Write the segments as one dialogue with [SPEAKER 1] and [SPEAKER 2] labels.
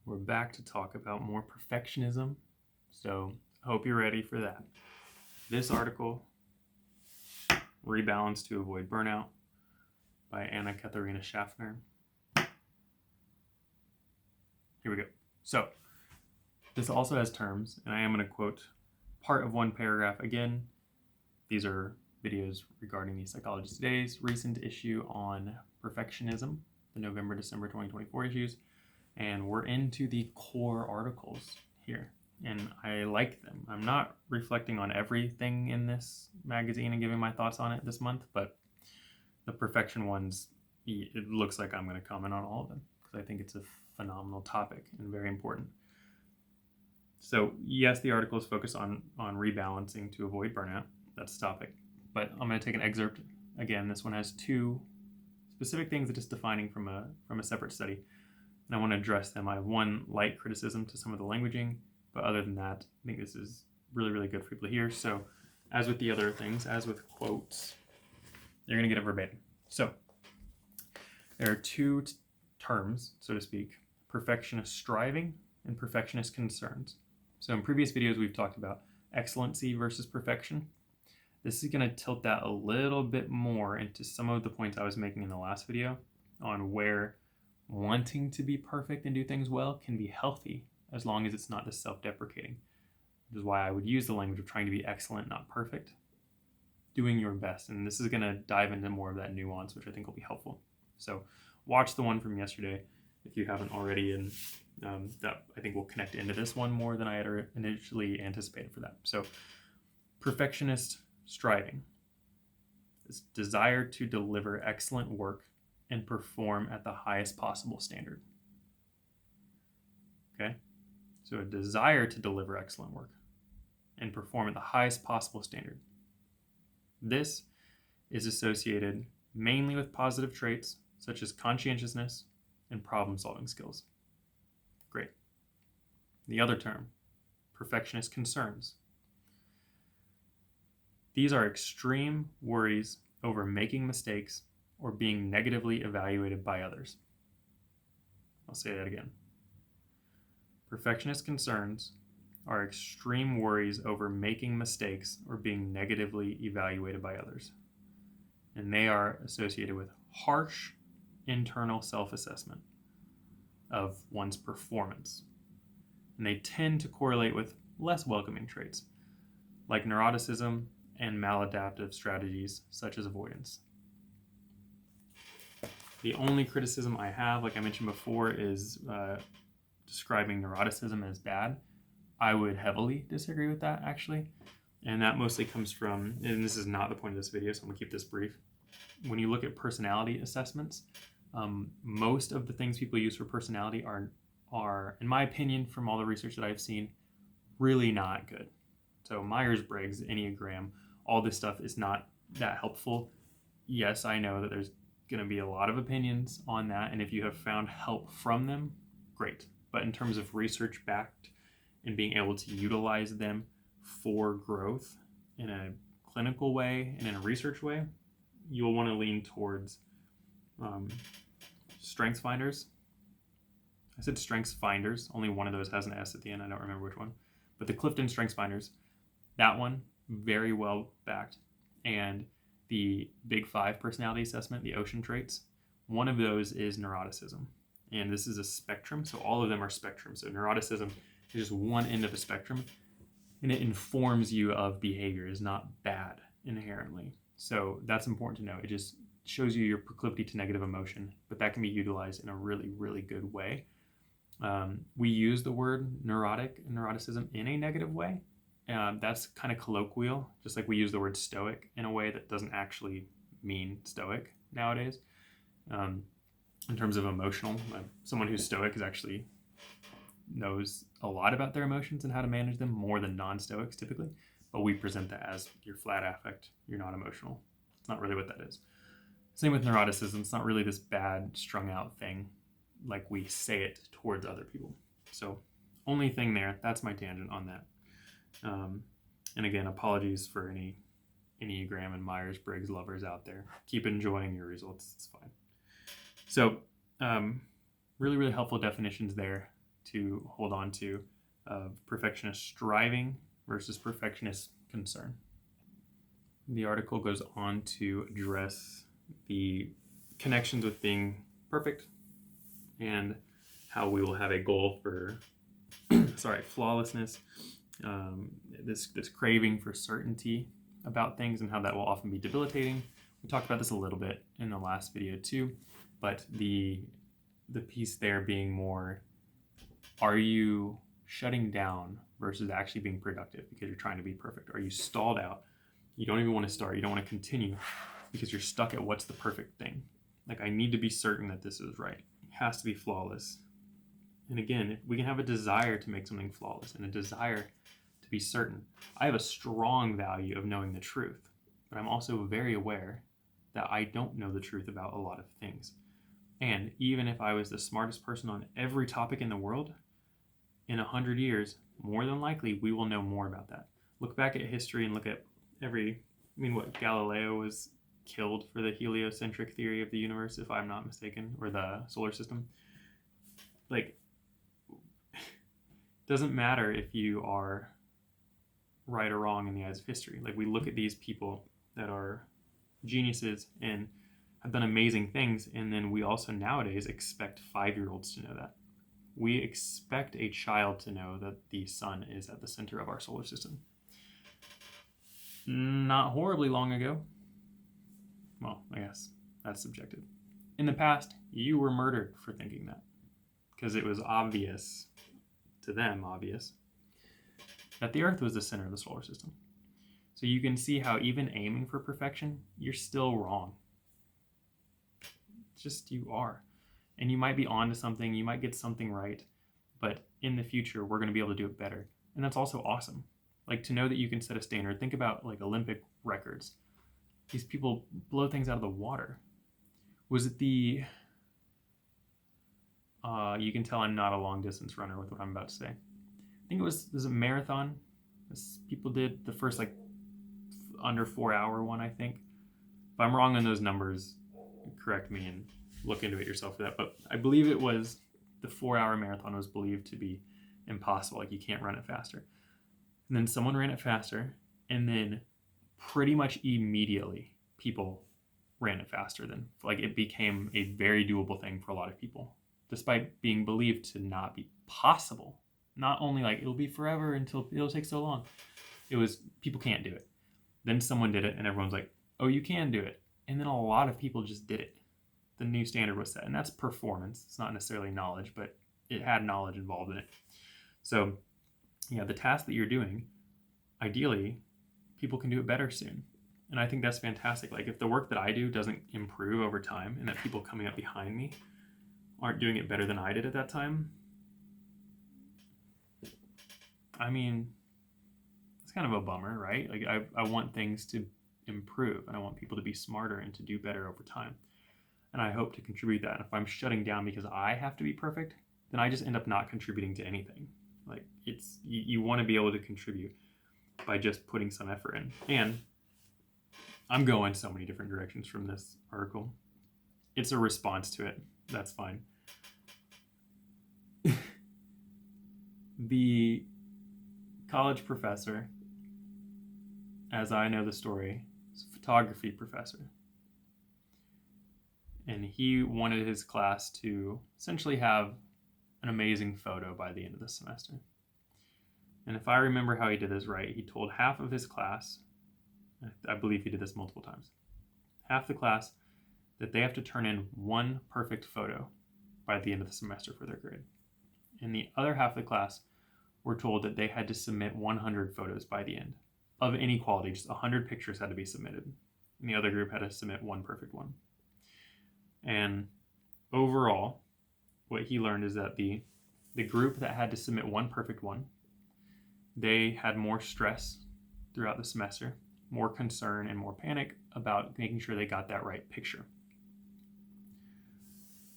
[SPEAKER 1] We're back to talk about more perfectionism, so I hope you're ready for that. This article, Rebalance to Avoid Burnout, by Anna Katharina Schaffner. Here we go. So, this also has terms, and I am going to quote part of one paragraph again. These are videos regarding the Psychology Today's recent issue on perfectionism, the November-December 2024 issues. And we're into the core articles here, and I like them. I'm not reflecting on everything in this magazine and giving my thoughts on it this month, but the perfection ones, it looks like I'm going to comment on all of them because I think it's a phenomenal topic and very important. So yes, the article is focused on rebalancing to avoid burnout. That's the topic. But I'm going to take an excerpt. Again, this one has two specific things that it's defining from a separate study. And I want to address them. I have one light criticism to some of the languaging, but other than that, I think this is really, really good for people to hear. So as with the other things, as with quotes, you're going to get it verbatim. So there are two terms, so to speak, perfectionist striving and perfectionist concerns. So in previous videos, we've talked about excellency versus perfection. This is going to tilt that a little bit more into some of the points I was making in the last video on where wanting to be perfect and do things well can be healthy as long as it's not just self-deprecating, which is why I would use the language of trying to be excellent, not perfect. Doing your best. And this is going to dive into more of that nuance, which I think will be helpful. So watch the one from yesterday if you haven't already, and that I think will connect into this one more than I had initially anticipated for that. So perfectionist striving, this desire to deliver excellent work and perform at the highest possible standard. Okay? So a desire to deliver excellent work and perform at the highest possible standard. This is associated mainly with positive traits such as conscientiousness and problem-solving skills. Great. The other term, perfectionist concerns. These are extreme worries over making mistakes or being negatively evaluated by others. I'll say that again. Perfectionist concerns are extreme worries over making mistakes or being negatively evaluated by others. And they are associated with harsh internal self-assessment of one's performance. And they tend to correlate with less welcoming traits, like neuroticism and maladaptive strategies such as avoidance. The only criticism I have, like I mentioned before, is describing neuroticism as bad. I would heavily disagree with that, actually. And that mostly comes from, and this is not the point of this video, so I'm going to keep this brief. When you look at personality assessments, most of the things people use for personality are, in my opinion, from all the research that I've seen, really not good. So Myers-Briggs, Enneagram, all this stuff is not that helpful. Yes, I know that there's going to be a lot of opinions on that, and if you have found help from them, great. But in terms of research backed and being able to utilize them for growth in a clinical way and in a research way, you'll want to lean towards Strengths Finders. I said Strengths Finders, only one of those has an S at the end, I don't remember which one. But the Clifton Strengths Finders, that one, very well backed. And the Big Five personality assessment, the Ocean Traits, one of those is neuroticism. And this is a spectrum, so all of them are spectrums. So neuroticism is just one end of a spectrum, and it informs you of behavior. It's not bad inherently. So that's important to know. It just shows you your proclivity to negative emotion, but that can be utilized in a really, really good way. We use the word neurotic and neuroticism in a negative way. That's kind of colloquial, just like we use the word stoic in a way that doesn't actually mean stoic nowadays. In terms of emotional, someone who's stoic is actually knows a lot about their emotions and how to manage them more than non-stoics typically, but we present that as you're flat affect, you're not emotional. It's not really what that is. Same with neuroticism. It's not really this bad strung out thing like we say it towards other people. So only thing there, that's my tangent on that. And again, apologies for any Enneagram and Myers-Briggs lovers out there. Keep enjoying your results. It's fine. So really, really helpful definitions there. to hold on to of perfectionist striving versus perfectionist concern. The article goes on to address the connections with being perfect and how we will have a goal for flawlessness, this craving for certainty about things, and how that will often be debilitating. We talked about this a little bit in the last video too, but the piece there being more, are you shutting down versus actually being productive because you're trying to be perfect? Are you stalled out? You don't even want to start. You don't want to continue because you're stuck at what's the perfect thing. Like, I need to be certain that this is right. It has to be flawless. And again, we can have a desire to make something flawless and a desire to be certain. I have a strong value of knowing the truth, but I'm also very aware that I don't know the truth about a lot of things. And even if I was the smartest person on every topic in the world, in 100 years, more than likely, we will know more about that. Look back at history and look at Galileo was killed for the heliocentric theory of the universe, if I'm not mistaken, or the solar system. Like, doesn't matter if you are right or wrong in the eyes of history. Like, we look at these people that are geniuses and have done amazing things, and then we also nowadays expect 5-year-olds to know that. We expect a child to know that the sun is at the center of our solar system. Not horribly long ago. Well, I guess that's subjective. In the past, you were murdered for thinking that, because it was obvious, to them obvious, that the Earth was the center of the solar system. So you can see how even aiming for perfection, you're still wrong. Just you are. And you might be onto something, you might get something right, but in the future, we're going to be able to do it better. And that's also awesome. Like, to know that you can set a standard. Think about like Olympic records. These people blow things out of the water. Was it the... you can tell I'm not a long distance runner with what I'm about to say. I think it was a marathon. People did the first like under 4-hour one, I think. If I'm wrong on those numbers, correct me and look into it yourself for that. But I believe it was the 4-hour marathon was believed to be impossible. Like, you can't run it faster. And then someone ran it faster, and then pretty much immediately people ran it faster than, like, it became a very doable thing for a lot of people, despite being believed to not be possible. Not only like it'll be forever until it'll take so long. It was, people can't do it. Then someone did it, and everyone's like, oh, you can do it. And then a lot of people just did it. The new standard was set, and that's performance. It's not necessarily knowledge, but it had knowledge involved in it. So, yeah, the task that you're doing, ideally, people can do it better soon. And I think that's fantastic. Like, if the work that I do doesn't improve over time, and that people coming up behind me aren't doing it better than I did at that time, I mean, it's kind of a bummer, right? Like, I want things to improve, and I want people to be smarter and to do better over time. And I hope to contribute that. And if I'm shutting down because I have to be perfect, then I just end up not contributing to anything. Like, it's, you want to be able to contribute by just putting some effort in. And I'm going so many different directions from this article. It's a response to it. That's fine. The college professor, as I know the story, is a photography professor. And he wanted his class to essentially have an amazing photo by the end of the semester. And if I remember how he did this right, he told half of his class, I believe he did this multiple times, half the class that they have to turn in one perfect photo by the end of the semester for their grade. And the other half of the class were told that they had to submit 100 photos by the end of any quality. Just 100 pictures had to be submitted. And the other group had to submit one perfect one. And overall, what he learned is that the group that had to submit one perfect one, they had more stress throughout the semester, more concern and more panic about making sure they got that right picture.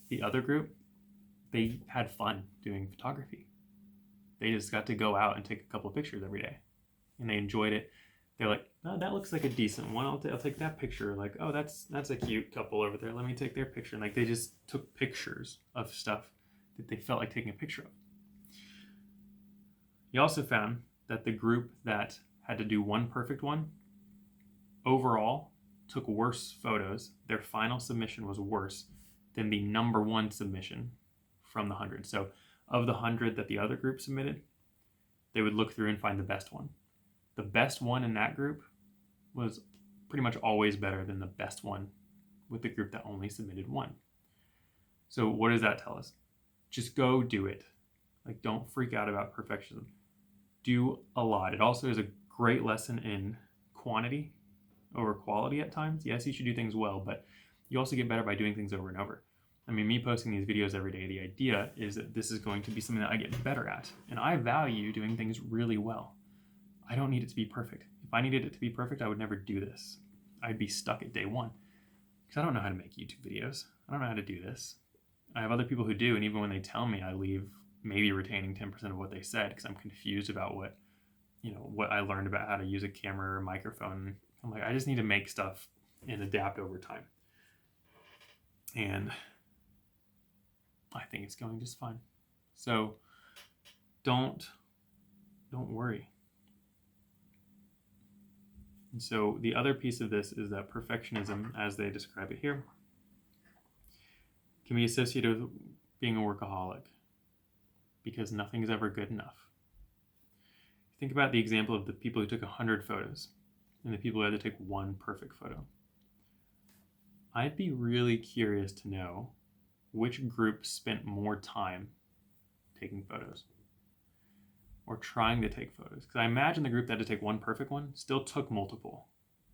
[SPEAKER 1] The other group, they had fun doing photography. They just got to go out and take a couple of pictures every day, and they enjoyed it. They're like, oh, that looks like a decent one. I'll take that picture. Like, oh, that's a cute couple over there. Let me take their picture. And like, they just took pictures of stuff that they felt like taking a picture of. He also found that the group that had to do one perfect one overall took worse photos. Their final submission was worse than the number one submission from the 100. So of the 100 that the other group submitted, they would look through and find the best one. The best one in that group was pretty much always better than the best one with the group that only submitted one. So what does that tell us? Just go do it. Like, don't freak out about perfectionism. Do a lot. It also is a great lesson in quantity over quality at times. Yes, you should do things well, but you also get better by doing things over and over. I mean, me posting these videos every day, the idea is that this is going to be something that I get better at. And I value doing things really well. I don't need it to be perfect. If I needed it to be perfect, I would never do this. I'd be stuck at day one. Because I don't know how to make YouTube videos. I don't know how to do this. I have other people who do, and even when they tell me, I leave maybe retaining 10% of what they said because I'm confused about what I learned about how to use a camera or a microphone. I'm like, I just need to make stuff and adapt over time. And I think it's going just fine. So don't worry. And so the other piece of this is that perfectionism, as they describe it here, can be associated with being a workaholic because nothing's ever good enough. Think about the example of the people who took 100 photos and the people who had to take one perfect photo. I'd be really curious to know which group spent more time taking photos or trying to take photos. Because I imagine the group that had to take one perfect one still took multiple,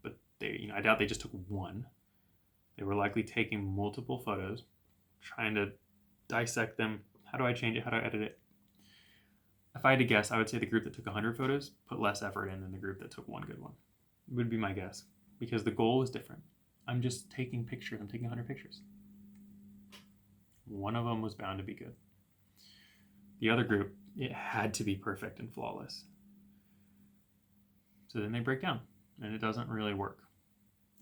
[SPEAKER 1] but I doubt they just took one. They were likely taking multiple photos, trying to dissect them. How do I change it? How do I edit it? If I had to guess, I would say the group that took 100 photos put less effort in than the group that took one good one. It would be my guess, because the goal is different. I'm just taking pictures. I'm taking 100 pictures. One of them was bound to be good. The other group, it had to be perfect and flawless. So then they break down, and it doesn't really work.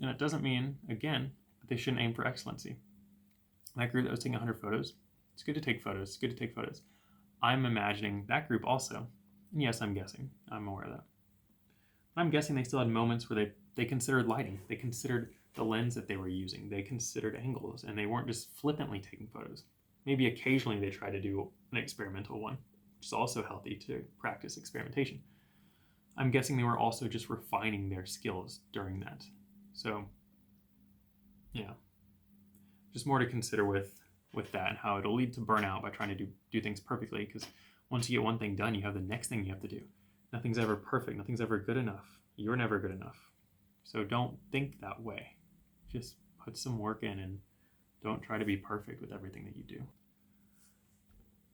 [SPEAKER 1] And it doesn't mean, again, that they shouldn't aim for excellency. That group that was taking 100 photos, it's good to take photos. It's good to take photos. I'm imagining that group also, and yes, I'm guessing. I'm aware of that. I'm guessing they still had moments where they considered lighting. They considered the lens that they were using. They considered angles, and they weren't just flippantly taking photos. Maybe occasionally they try to do an experimental one, which is also healthy to practice experimentation. I'm guessing they were also just refining their skills during that. So, yeah, just more to consider with that and how it'll lead to burnout by trying to do things perfectly, because once you get one thing done, you have the next thing you have to do. Nothing's ever perfect. Nothing's ever good enough. You're never good enough. So don't think that way. Just put some work in and don't try to be perfect with everything that you do.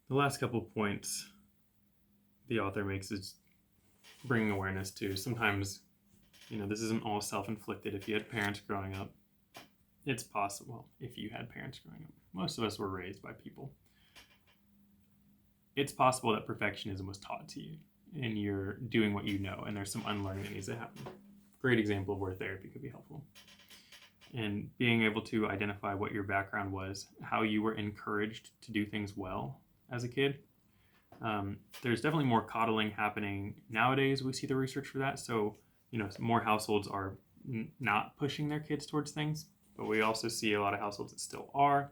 [SPEAKER 1] The last couple of points the author makes is bringing awareness to sometimes, this isn't all self-inflicted. If you had parents growing up, it's possible. If you had parents growing up, most of us were raised by people. It's possible that perfectionism was taught to you and you're doing what you know, and there's some unlearning that needs to happen. Great example of where therapy could be helpful. And being able to identify what your background was, how you were encouraged to do things well as a kid. There's definitely more coddling happening nowadays. We see the research for that. So, more households are not pushing their kids towards things, but we also see a lot of households that still are.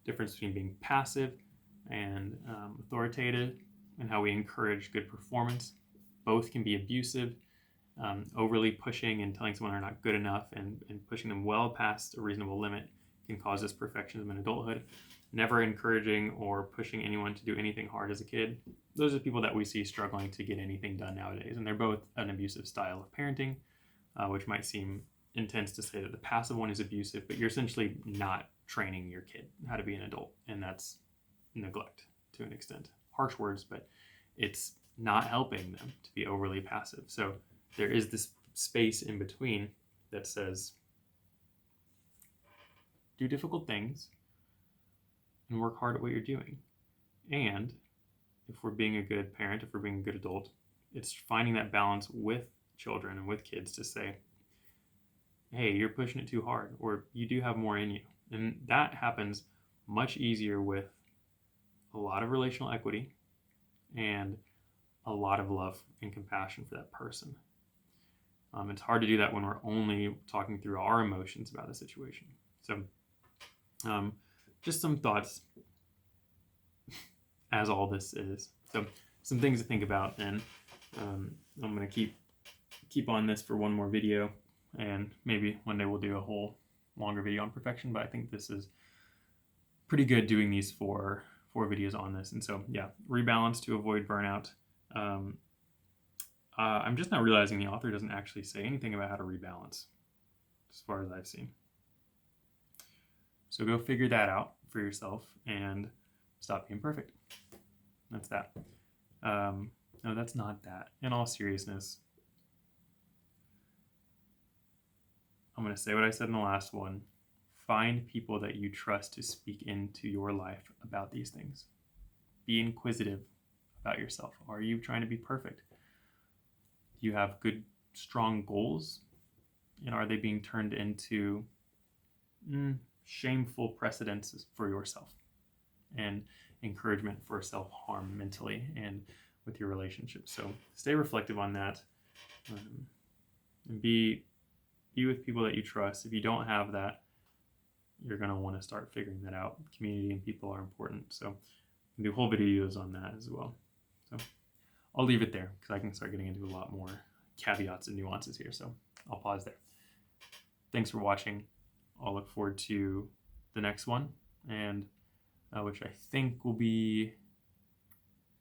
[SPEAKER 1] Difference between being passive and authoritative, and how we encourage good performance. Both can be abusive. Overly pushing and telling someone they're not good enough and pushing them well past a reasonable limit can cause this perfectionism in adulthood. Never encouraging or pushing anyone to do anything hard as a kid. Those are people that we see struggling to get anything done nowadays. And they're both an abusive style of parenting, which might seem intense to say that the passive one is abusive, but you're essentially not training your kid how to be an adult. And that's neglect to an extent. Harsh words, but it's not helping them to be overly passive. So there is this space in between that says, do difficult things and work hard at what you're doing. And if we're being a good parent, if we're being a good adult, it's finding that balance with children and with kids to say, hey, you're pushing it too hard, or you do have more in you. And that happens much easier with a lot of relational equity and a lot of love and compassion for that person. It's hard to do that when we're only talking through our emotions about the situation. So just some thoughts as all this is. So some things to think about, and I'm going to keep on this for one more video, and maybe one day we'll do a whole longer video on perfection, but I think this is pretty good doing these four videos on this. And so yeah, rebalance to avoid burnout. I'm just now realizing the author doesn't actually say anything about how to rebalance, as far as I've seen. So go figure that out for yourself and stop being perfect. That's that. No, that's not that. In all seriousness, I'm going to say what I said in the last one. Find people that you trust to speak into your life about these things. Be inquisitive about yourself. Are you trying to be perfect? Do you have good, strong goals? And are they being turned into shameful precedents for yourself and encouragement for self-harm mentally and with your relationships? So stay reflective on that, and be with people that you trust. If you don't have that, you're going to want to start figuring that out. Community and people are important. So I'll do whole videos on that as well. So I'll leave it there because I can start getting into a lot more caveats and nuances here. So I'll pause there. Thanks for watching. I'll look forward to the next one, and which I think will be,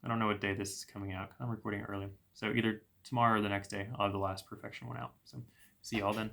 [SPEAKER 1] I don't know what day this is coming out. I'm recording it early. So either tomorrow or the next day, I'll have the last perfection one out. So see y'all then.